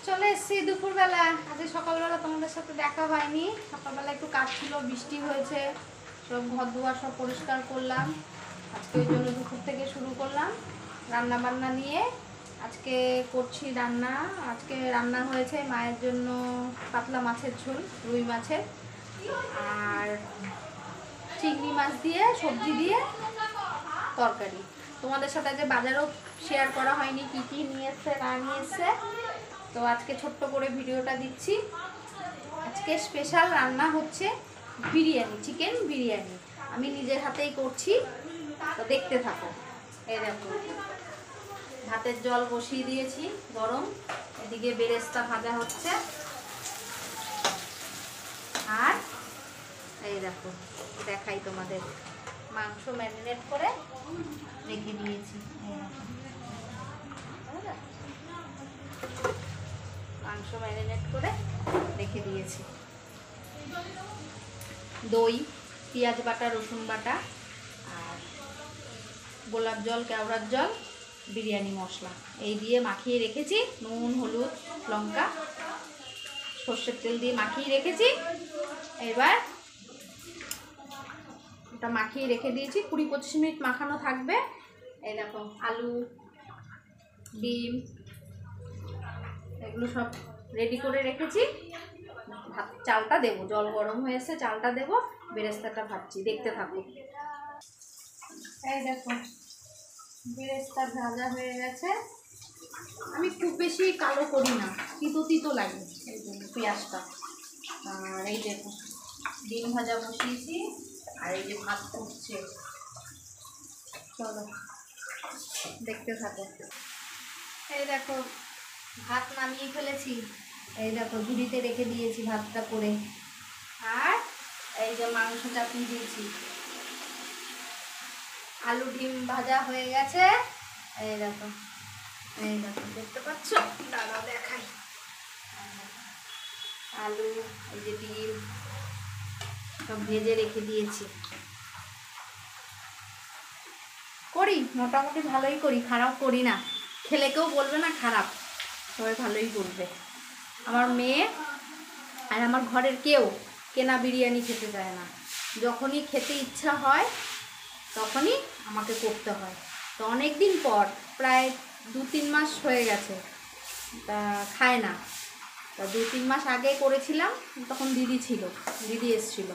চলে এসেছি দুপুরবেলা। আজকে সকালবেলা তোমাদের সাথে দেখা হয়নি। সকালবেলা একটু কাজ ছিল, বৃষ্টি হয়েছে, সব ঘর দুয়ার সব পরিষ্কার করলাম। আজকে ওই জন্য দুপুর থেকে শুরু করলাম রান্না বান্না নিয়ে। আজকে করছি রান্না। আজকে রান্না হয়েছে মায়ের জন্য পাতলা মাছের ঝোল, রুই মাছের, আর চিংড়ি মাছ দিয়ে সবজি দিয়ে তরকারি। তোমাদের সাথে যে বাজারও শেয়ার করা হয়নি, কী কী নিয়ে এসছে না নিয়ে এসছে, তো আজকে ছোট্ট করে ভিডিওটা দিচ্ছি। আজকে স্পেশাল রান্না হচ্ছে বিরিয়ানি, চিকেন বিরিয়ানি। আমি নিজের হাতেই করছি, তো দেখতে থাকো। এই দেখো, ভাতের জল বসিয়ে দিয়েছি গরম, এদিকে বেরেস্তা ভাজা হচ্ছে, আর এই দেখো দেখাই তোমাদের, মাংস ম্যারিনেট করে রেখে দিয়েছি। মাংস ম্যারিনেট করে রেখে দিয়েছি। দই, পেঁয়াজ বাটা, রসুন বাটা, আর গোলাপ জল, কেওড়ার জল, বিরিয়ানি মশলা এই দিয়ে মাখিয়ে রেখেছি। নুন, হলুদ, লঙ্কা, সর্ষের তেল দিয়ে মাখিয়ে রেখেছি। এবার ওটা মাখিয়ে রেখে দিয়েছি, 20-25 মিনিট মাখানো থাকবে। এই দেখো, আলু, ডিম, এগুলো সব রেডি করে রেখেছি। ভাত চালটা দেবো, জল গরম হয়েছে, চালটা দেবো, বেরেস্তাটা ভাজছি, দেখতে থাকো। এই দেখো, বেরেস্তা ভাজা হয়ে গেছে। আমি খুব বেশি কালো করি না, তিতো তিতো লাগে এই জন্য পেঁয়াজটা। আর এই দেখো, ডিম ভাজা বসিয়েছি, আর এই যে ভাত ফুটছে। চলো দেখতে থাকো। এই দেখো, ভাত নামিয়ে ফেলেছি। এই দেখো, ঝুড়িতে রেখে দিয়েছি ভাতটা করে। আর এই যে মাংস চাপিয়ে দিয়েছি। আলু ডিম ভাজা হয়ে গেছে। এই দেখো, এই দেখো, দেখতে পাচ্ছ? দাঁড়াও দেখাই। আলু, এই যে ডিম সব ভেজে রেখে দিয়েছি। করি মোটামুটি ভালোই করি, খারাপ করি না। খেলে কেউ বলবে না খারাপ, সবাই ভালোই বলবে। আমার মেয়ে আর আমার ঘরের কেউ কেনা বিরিয়ানি খেতে চায় না। যখনই খেতে ইচ্ছা হয় তখনই আমাকে করতে হয়। তো অনেক দিন পর, প্রায় 2-3 মাস হয়ে গেছে, তা খায় না। তা 2-3 মাস আগে করেছিলাম, তখন দিদি ছিল, দিদি এসছিল,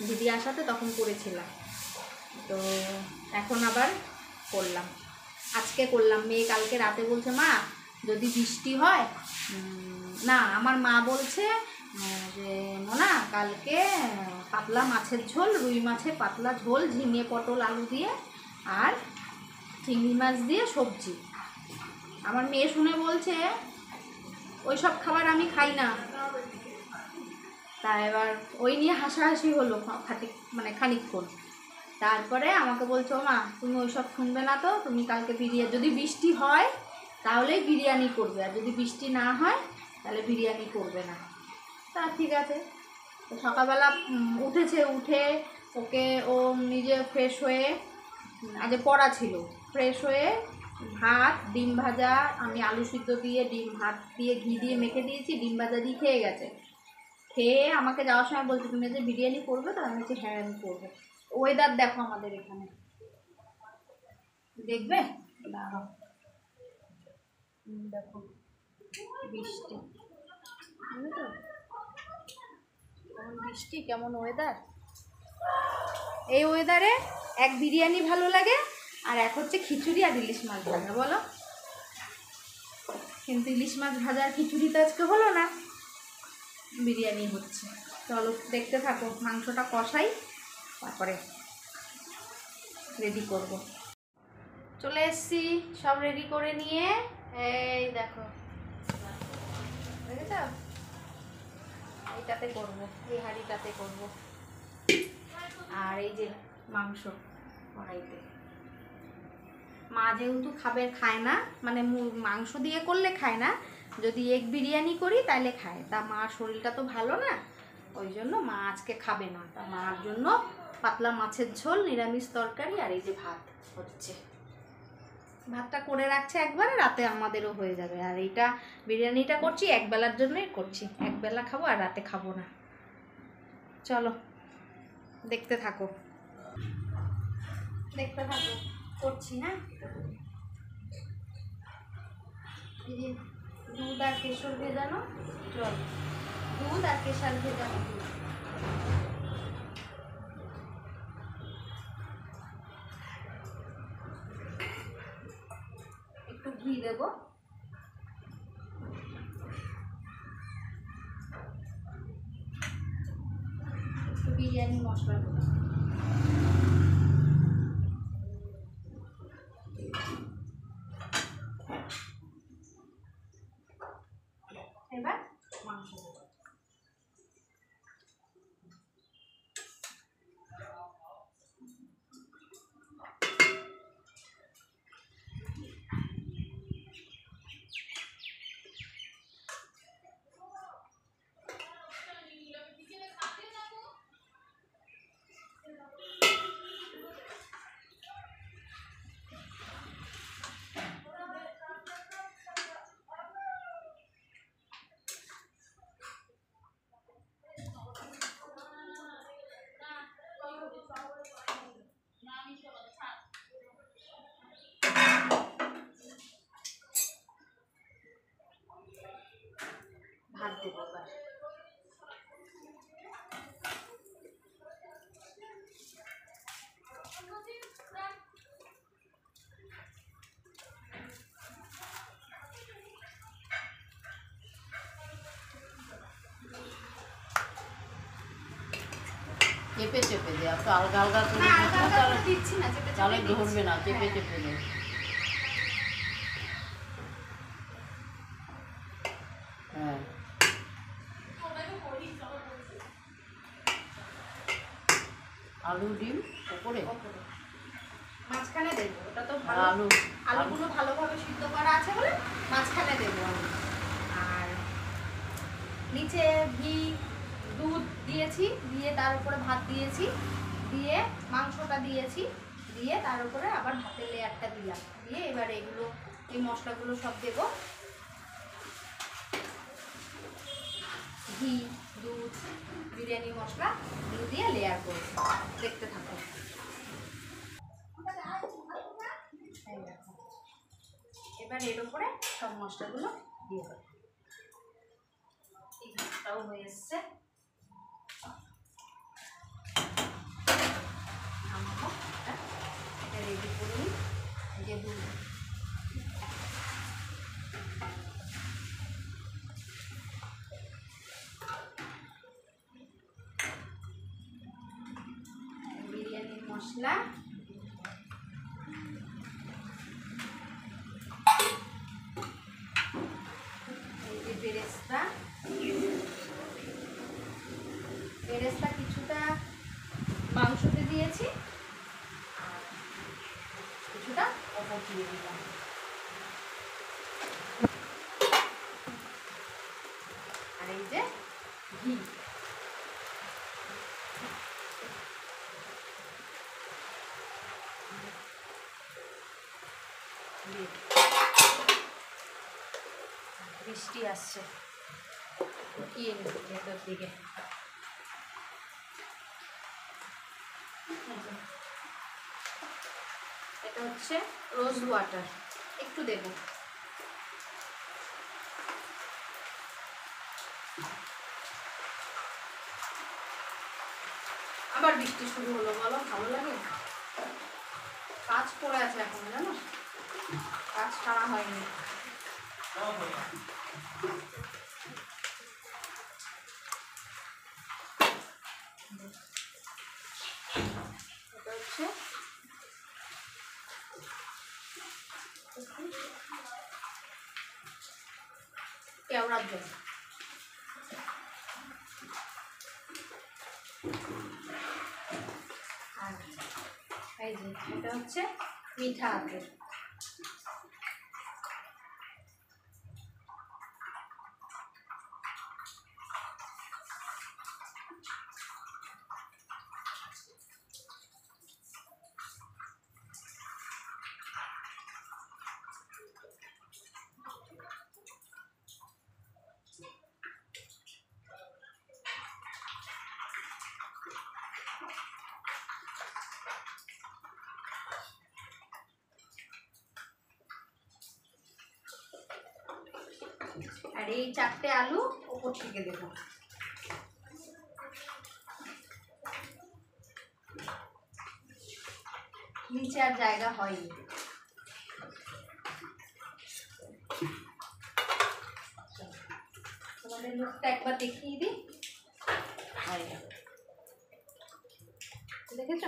দিদি আসাতে তখন করেছিলাম। তো এখন আবার করলাম, আজকে করলাম। মেয়ে কালকে রাতে বলছে, মা যদি বৃষ্টি হয়, না আমার মা বলছে যে মোনা কালকে পাতলা মাছের ঝোল, রুই মাছের পাতলা ঝোল, ঝিঙে পটল আলু দিয়ে আর চিংড়ি মাছ দিয়ে সবজি। আমার মেয়ে শুনে বলছে ওই সব খাবার আমি খাই না। তা এবার ওই নিয়ে হাসাহাসি হলো খানিকক্ষণ। তারপরে আমাকে বলছো, মা তুমি ওই সব শুনবে না, তো তুমি কালকে বিরিয়ানি, যদি বৃষ্টি হয় তাহলেই বিরিয়ানি করবে, আর যদি বৃষ্টি না হয় তাহলে বিরিয়ানি করবে না। তা ঠিক আছে। তো সকালবেলা উঠেছে, উঠে ওকে ও নিজে ফ্রেশ হয়ে, আগে পড়া ছিল, ফ্রেশ হয়ে ভাত, ডিম ভাজা, আমি আলু সিদ্ধ দিয়ে ডিম ভাত দিয়ে ঘি দিয়ে মেখে দিয়েছি, ডিম ভাজা দিয়ে খেয়ে গেছে। খেয়ে আমাকে যাওয়ার সময় বলছে, তুমি যে বিরিয়ানি করবে? তো আমি বলছি হ্যাঁ আমি করবো। ওয়েদার দেখো আমাদের এখানে, দেখবে? দাঁড়াও, দেখো বৃষ্টি, বুঝলো তো কেমন বৃষ্টি, কেমন ওয়েদার। এই ওয়েদারে এক বিরিয়ানি ভালো লাগে, আর এক হচ্ছে খিচুড়ি আর ইলিশ মাছ ভাজা, বলো? কিন্তু ইলিশ মাছ ভাজার খিচুড়ি তো আজকে হলো না, বিরিয়ানি হচ্ছে। চলো দেখতে থাকো, মাংসটা কষাই, তারপরে রেডি করব। চলে এসছি সব রেডি করে নিয়ে। এই দেখো, দেখেছ? এইটাতে করব, এই হাঁড়িটাতে করব। আর এই যে মাংস কড়াইতে। মা যেহেতু খায় না, মানে মাংস দিয়ে করলে খায় না, যদি এগ বিরিয়ানি করি তাহলে খায়। তা মার শরীরটা তো ভালো না, ওই জন্য মা আজকে খাবে না। তা মার জন্য পাতলা মাছের ঝোল, নিরামিষ তরকারি, আর এই যে ভাত হচ্ছে। ভাতটা করে রাখছে একবারে, রাতে আমাদেরও হয়ে যাবে। আর এইটা বিরিয়ানিটা করছি একবেলার জন্যই করছি, একবেলা খাবো আর রাতে খাবো না। চলো দেখতে থাকো, দেখতে থাকো করছি। হ্যাঁ, এই যে দুধ আর কেশর ভেজানো জল, দুধ আর কেশর ভেজানো দুধ, একটু ঘি দেবো, একটু বিরিয়ানি মশলা দেবো। এবার মাংস দেবো। ভাত দেবো এবার। চেপে চেপে দে, একটু আলগা আলগা করে না, আলগা আলগা করে দিচ্ছি না, চেপে চেপে তাহলে দিচ্ছি। ধরবে না, চেপে হ্যাঁ। চেপে দে। হ্যাঁ, আলু ডিম ওপরে, ওপরে। মাঝখানে দেবো, ওটা তো আর ভালো, আলু আলুগুলো ভালোভাবে সিদ্ধ করা আছে বলে মাঝখানে দেবো আমি। আর নিচে ঘি দুধ দিয়েছি, দিয়ে তার উপরে ভাত দিয়েছি, দিয়ে মাংসটা দিয়েছি, দিয়ে তার উপরে আবার ভাতের লেয়ারটা দিলাম, দিয়ে এবার এগুলো এই মশলাগুলো সব দেবো, ঘি দুধ বিরিয়ানি মশলা এগুলো দিয়ে লেয়ার করবো। দেখতে থাকো। এই দেখো, এবার এর উপরে সব মশলাগুলো দিয়ে দেবো। এই ভাতটাও হয়ে এসছে, নামাবো, এটা রেডি করে নিই। এই যে দুধ, বিরিয়ানির মশলা, এই যে বেরেস্তা, বেরেস্তা কিছুটা মাংসতে দিয়েছি আর কিছুটা ওপর দিয়ে দিলাম। আর এই যে ঘি, বৃষ্টি আসছে, লুকিয়ে নিই ভেতর দিকে। এটা হচ্ছে রোজ ওয়াটার, একটু দেবো। আবার বৃষ্টি শুরু হলো, বলো ভালো লাগে? কাজ পড়ে আছে এখন, জানো, কাজ সারা হয়নি। এটা হচ্ছে কেওড়ার জল, আর এই যে এটা হচ্ছে মিঠা আতর। আর এই 4টে আলু ওপর থেকে দেবো। নিচে আর জায়গা হয়নি। তোমাদের লুকটা একবার দেখিয়ে দিই। দেখেছ?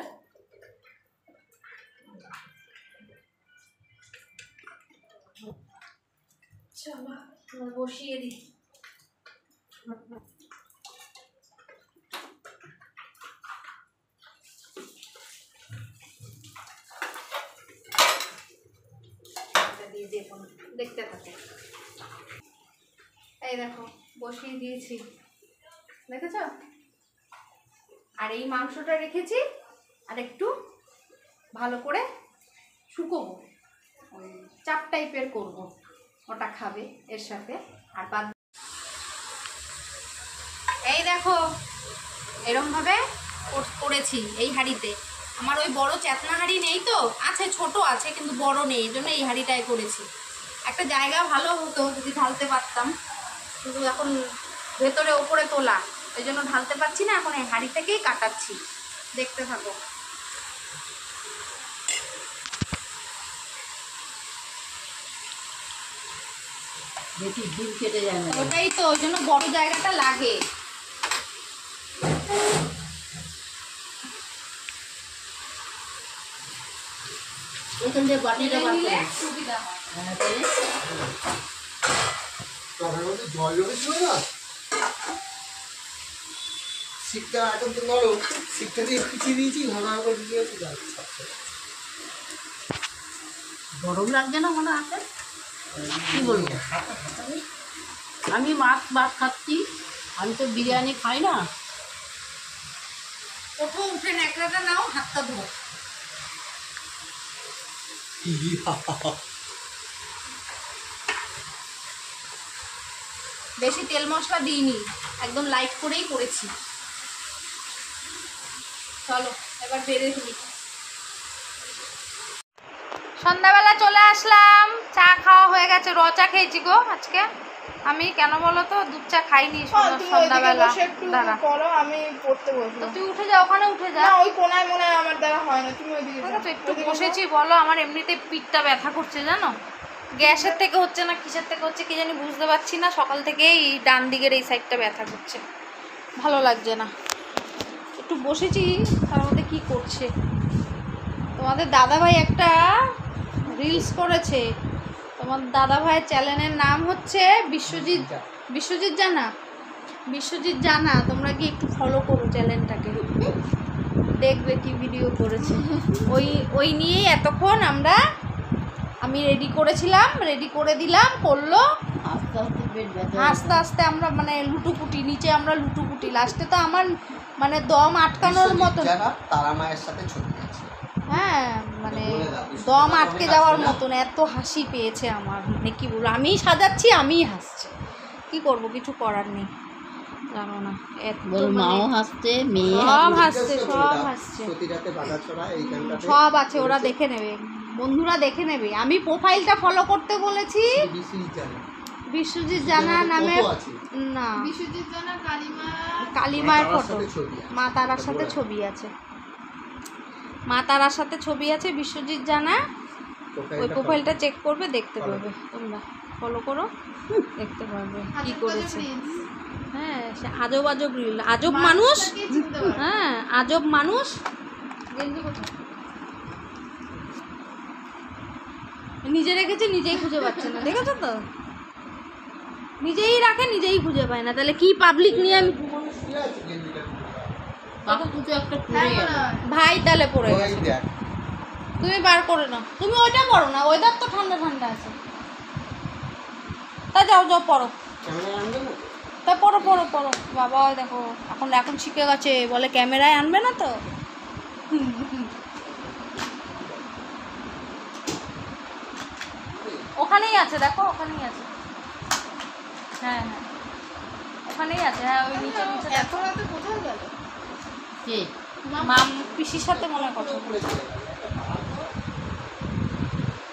চলো বসিয়ে দিই। দেখতে থাকে। এই দেখো বসিয়ে দিয়েছি, দেখেছ? আর এই মাংসটা রেখেছি, আর একটু ভালো করে শুকোবো, ওই চাপ টাইপের করবো, ওটা খাবে এর সাথে। আর বাদ এই দেখো এরমভাবে করেছি এই হাঁড়িতে। আমার ওই বড় চেতনা হাঁড়ি নেই তো, আছে ছোট আছে কিন্তু বড় নেই, এই জন্য এই হাঁড়িটাই করেছি। একটা জায়গা ভালো হতো যদি ঢালতে পারতাম, কিন্তু এখন ভেতরে ওপরে তোলা, ওই জন্য ঢালতে পারছি না। এখন এই হাঁড়ি থেকেই কাটাচ্ছি, দেখতে থাকো। বেশি ডিম কেটে যায় না। ওটাই তো, ওই জন্য বড় জায়গাটা লাগে। ওইখান দিয়ে বাটিটা বার করে সুবিধা হয়। হ্যাঁ তাহলে জল জমেছিল না, শিকটা এখন তো নরম, শিকটা দিয়ে পিছিয়ে দিয়েছি, ভালো করে দিয়েছি। গরম লাগছে না মনে আছে? কি বলবো, আমি মাছ ভাত খাচ্ছি, আমি তো বিরিয়ানি খাই না। ওঠো, উঠে ন্যাকড়াটা নাও, হাতটা ধো। বেশি তেল মশলা দিইনি, একদম লাইট করেই করেছি। চলো এবার বেড়ে ফেলি। সন্ধ্যাবেলা চলে আসলাম, চা খাওয়া হয়ে গেছে। র চা খেয়েছি গো আজকে আমি, কেন বলো তো, দুধ চা খাইনি সন্ধ্যাবেলা। দাঁড়া করো, আমি পড়তে বসবো। তো তুই উঠে যা, ওখানে উঠে যা। না ওই কোনায় মনে হয় আমার দ্বারা হয় না, তুমি ওইদিকে যাও। তো একটু বসেছি বলো, আমার এমনিতে পিঠটা ব্যথা করছে জানো, গ্যাসের থেকে হচ্ছে না কিসের থেকে হচ্ছে কি জানি বুঝতে পারছি না। সকাল থেকে এই ডান দিকের এই সাইডটা ব্যথা করছে, ভালো লাগছে না। একটু বসেছি, তার মধ্যে কী করছে তোমাদের দাদাভাই একটা রিলস করেছে। তোমার দাদাভাইয়ের চ্যানেলের নাম হচ্ছে বিশ্বজিৎ জানা। তোমরা কি একটু ফলো করো চ্যানেলটাকে, দেখবে কি ভিডিও করেছে। ওই নিয়েই এতক্ষণ আমি রেডি করেছিলাম, রেডি করে দিলাম, করলো। আস্তে আস্তে পেট ব্যথা আস্তে আস্তে আমরা মানে লুটুপুটি, নিচে আমরা লুটুপুটি, লাস্টে তো আমার মানে দম আটকানোর মতো। তারা মায়ের সাথে ছবি আছে, হ্যাঁ মানে দম আটকে যাওয়ার মতন এত হাসি পেয়েছে আমার, মানে কি বলবো, আমিই সাজাচ্ছি আমিই হাসছি, কি করব, কিছু করার নেই, জানো না। এত বল, মাও হাসছে, মেয়ে সব হাসছে, সব হাসছে, সতীরাতে বাগাছড়া এইখানটাতে সব আছে, ওরা দেখে নেবে, বন্ধুরা দেখে নেবে। আমি প্রোফাইলটা ফলো করতে বলেছি, বিশ্বজিৎ জানা নামে। না, বিশ্বজিৎ জানা কালিমায়ের ফটো, মা তারার সাথে ছবি আছে, মা তারার সাথে ছবি আছে, বিশ্বজিৎ জানা। ওই প্রোফাইলটা চেক করবে, দেখতে পারবে, তোমরা ফলো করো, দেখতে পারবে কি করেছে। হ্যাঁ, সে আজব রিল, আজব মানুষ। হ্যাঁ, আজব মানুষ। নিজে রেখেছে, নিজেই খুঁজে পাচ্ছে না, দেখেছো তো, নিজেই রাখে, নিজেই খুঁজে পায় না, তাহলে কি পাবলিক নিয়ে আমি কাকু কিছু একটা পড়ে গেল। ভাই তাহলে পড়ে গেছে, তুমি বার করে নাও, তুমি ওইটা পড়ো না, ওয়েদার তো ঠান্ডা আছে। তা যাও পড়ো, তা পড়ো। বাবা দেখো এখন শিখে গেছে, বলে ক্যামেরায় আনবে না তো। ওখানেই আছে, দেখো ওখানেই আছে। হ্যাঁ, ওখানেই আছে। হ্যাঁ, ওই নিচে এত রাতে কোথায় গেল? কে? মাম পিসির সাথে মনে কথা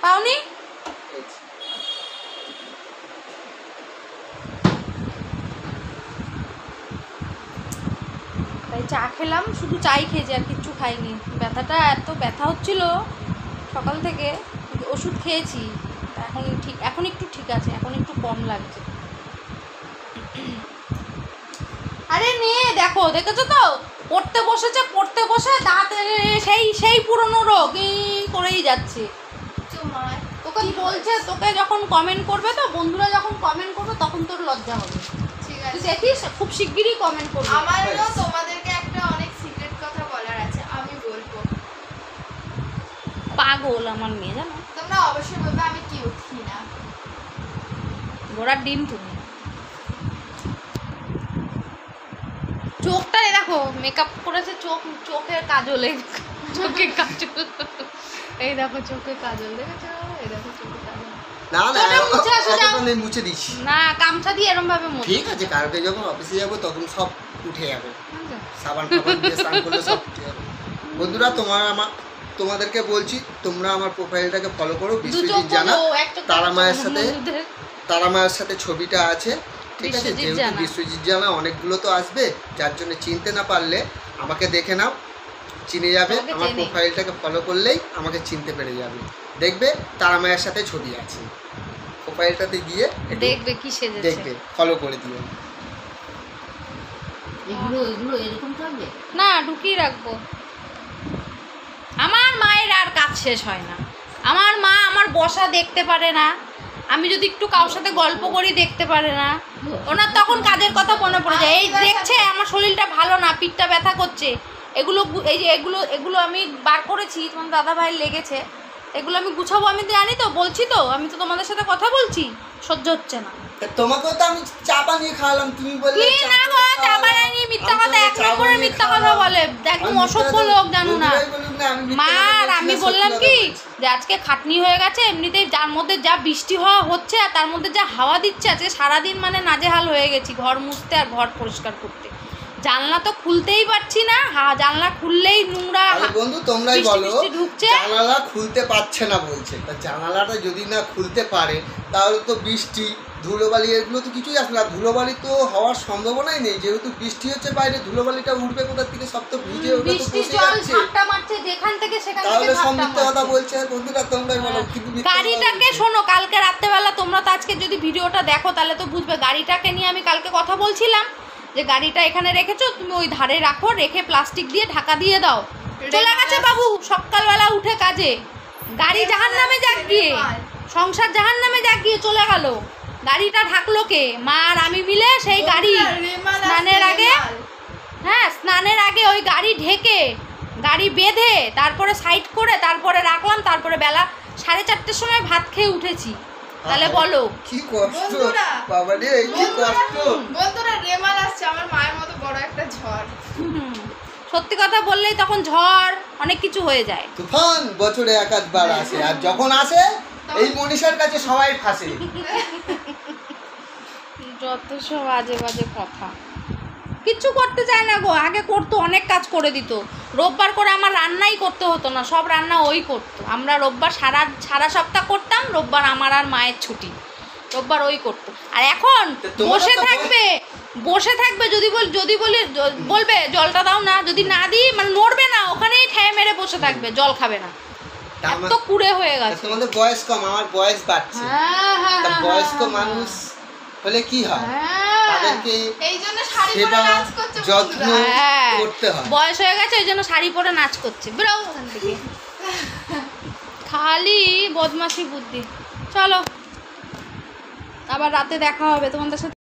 পাওনি। চা খেলাম, শুধু চাই খেয়েছি আর কিচ্ছু খাইনি। ব্যথাটা এত ব্যথা হচ্ছিল সকাল থেকে, ওষুধ খেয়েছি, এখন একটু ঠিক আছে, এখন একটু কম লাগছে। আরে নে দেখো, দেখেছো তো পড়তে বসে দাঁত সেই পুরনো রোগ এই করেই যাচ্ছে। তোকে বলছে, তোকে যখন কমেন্ট করবে তো বন্ধুরা যখন কমেন্ট করবে তখন তোর লজ্জা হবে। ঠিক তুই আছে, দেখিস খুব শিগগিরই কমেন্ট করবে। আমারও তোমাদেরকে একটা অনেক সিক্রেট কথা বলার আছে, আমি বলবো। পাগল আমার মেয়ে, জানো, তোমরা অবশ্যই বলবে আমি কি উঠি না। ঘোড়ার ডিম তুমি। চোখটা দেখো, মেকআপ করেছে, চোখের কাজলে, চোখে কাজল, এই দেখো চোখে কাজল, দেখেছো? এই দেখো চোখে কাজল। না না ওটা মুছে আসো, যাও। এখন আমি মুছে দিচ্ছি। না, গামছা দিয়ে এরকম ভাবে মুছে। ঠিক আছে, কালকে যখন অফিসে যাবো তখন সব উঠে যাবে, সাবান টাবান দিয়ে স্নান করলে সব উঠে যাবে। বন্ধুরা তোমাদেরকে বলছি, তোমরা আমার প্রোফাইলটাকে ফলো করো, বিশ্বজিৎ জানা। তারা মায়ের সাথে ছবিটা আছে, ঠিক আছে? যেহেতু বিশ্বজিৎ জানা অনেকগুলো তো আসবে, যার জন্য চিনতে না পারলে আমাকে দেখে নাও, চিনে যাবে। আমার প্রোফাইলটাকে ফলো করলেই আমাকে চিনতে পেরে যাবে। দেখবে তারা মায়ের সাথে ছবি আছে, প্রোফাইলটাতে গিয়ে দেখবে কি সেজেছে, দেখবে, ফলো করে দিও। এগুলো এরকম থাকবে না, ঢুকিয়ে রাখবো। আমার মায়ের আর কাজ শেষ হয় না। আমার মা আমার বসা দেখতে পারে না, আমি যদি একটু কারোর সাথে গল্প করি দেখতে পারে না। ওনার তখন কাজের কথা মনে পড়ে যায়। এই দেখছে আমার শরীরটা ভালো না, পিঠটা ব্যথা করছে, এই যে এগুলো আমি বার করেছি, তোমার দাদা ভাইয়ের লেগেছে, এগুলো আমি গুছাবো। আমি জানি তো, বলছি তো, আমি তো তোমাদের সাথে কথা বলছি, সহ্য হচ্ছে না। তোমাকেও তো আমি চা বানিয়ে খাওয়ালাম, তুমি বললে কি না গো, চা বানাইনি, মিথ্যা কথা, এক নম্বরের মিথ্যা কথা বলে, একদম অসভ্য লোক, জানো না। মার আমি বললাম কি যে আজকে খাটনি হয়ে গেছে, এমনিতেই যার মধ্যে যা বৃষ্টি হওয়া হচ্ছে আর তার মধ্যে যা হাওয়া দিচ্ছে, আজকে সারাদিন মানে নাজেহাল হয়ে গেছি ঘর মুছতে আর ঘর পরিষ্কার করতে। জানলা তো খুলতেই পারছি না, জানলা খুললেই নোংরা। বন্ধু তোমরাই বলো, জানালা খুলতে পারছে না বলছে, তা জানালাটা যদি না খুলতে পারে তাহলে তো বৃষ্টি ধুলোবালি এগুলো তো কিছুই আসবে না। ধুলোবালি তো হওয়ার সম্ভাবনাই নেই, যেহেতু বৃষ্টি হচ্ছে বাইরে, ধুলোবালিটা উঠবে কোথা থেকে? সব তো ভিজে ওটা তো বসে যাচ্ছে, মারছে যেখান থেকে সেখান থেকে। তাহলে সব মিথ্যা কথা বলছে। বন্ধুরা তোমরাই বলো, কিন্তু গাড়িটাকে শোনো, কালকে রাত্রেবেলা তোমরা তো আজকে যদি ভিডিওটা দেখো তাহলে তো বুঝবে। গাড়িটাকে নিয়ে আমি কালকে কথা বলছিলাম যে গাড়িটা এখানে রেখেছো, তুমি ওই ধারে রাখো, রেখে প্লাস্টিক দিয়ে ঢাকা দিয়ে দাও। চলে গেছে বাবু সকালবেলা উঠে কাজে, গাড়ি জাহান্নামে যাক গিয়ে, সংসার জাহান্নামে যাক গিয়ে চলে গেল। গাড়িটা ঢাকলো কে? মা আর আমি মিলে সেই গাড়ি স্নানের আগে ওই গাড়ি ঢেকে, গাড়ি বেঁধে, তারপরে সাইড করে, তারপরে রাখলাম, তারপরে বেলা 4:30টার সময় ভাত খেয়ে উঠেছি। তাহলে বলো কি কষ্ট বাবা রে, কি কষ্ট। বন্ধুরা রেমাল আসছে, আমার মায়ের মতো বড় একটা ঝড়। সত্যি কথা বললেই তখন ঝড় অনেক কিছু হয়ে যায়। তুফান বছরে একাধবার আসে, আর যখন আসে এই মনীষার কাছে সবাই ফাঁসে। যত সব বাজে বাজে কথা, কিচ্ছু করতে চায় না গো। আগে করতো, অনেক কাজ করে দিত। রোববার করে আমার রান্নাই করতে হতো না, সব রান্না ওই করতো। আমরা রোববার সারা সপ্তাহ করতাম, রোববার আমার আর মায়ের ছুটি, রোববার ওই করতো। আর এখন বসে থাকবে যদি বলবে জলটা দাও না, যদি না দিই মানে নড়বে না, ওখানেই ঠেয়ে মেরে বসে থাকবে, জল খাবে না। এত কুড়ে হয়ে গেছে। তোমাদের বয়স কম, আমার বয়স বাড়ছে। বয়স্ক মানুষ হলে কি হয়, তাদেরকে সেবা যত্ন করতে হয়। বয়স হয়ে গেছে ওই জন্য শাড়ি পরে নাচ করছে, বেরো ওখান থেকে। খালি বদমাশি বুদ্ধি। চলো আবার রাতে দেখা হবে তোমাদের সাথে।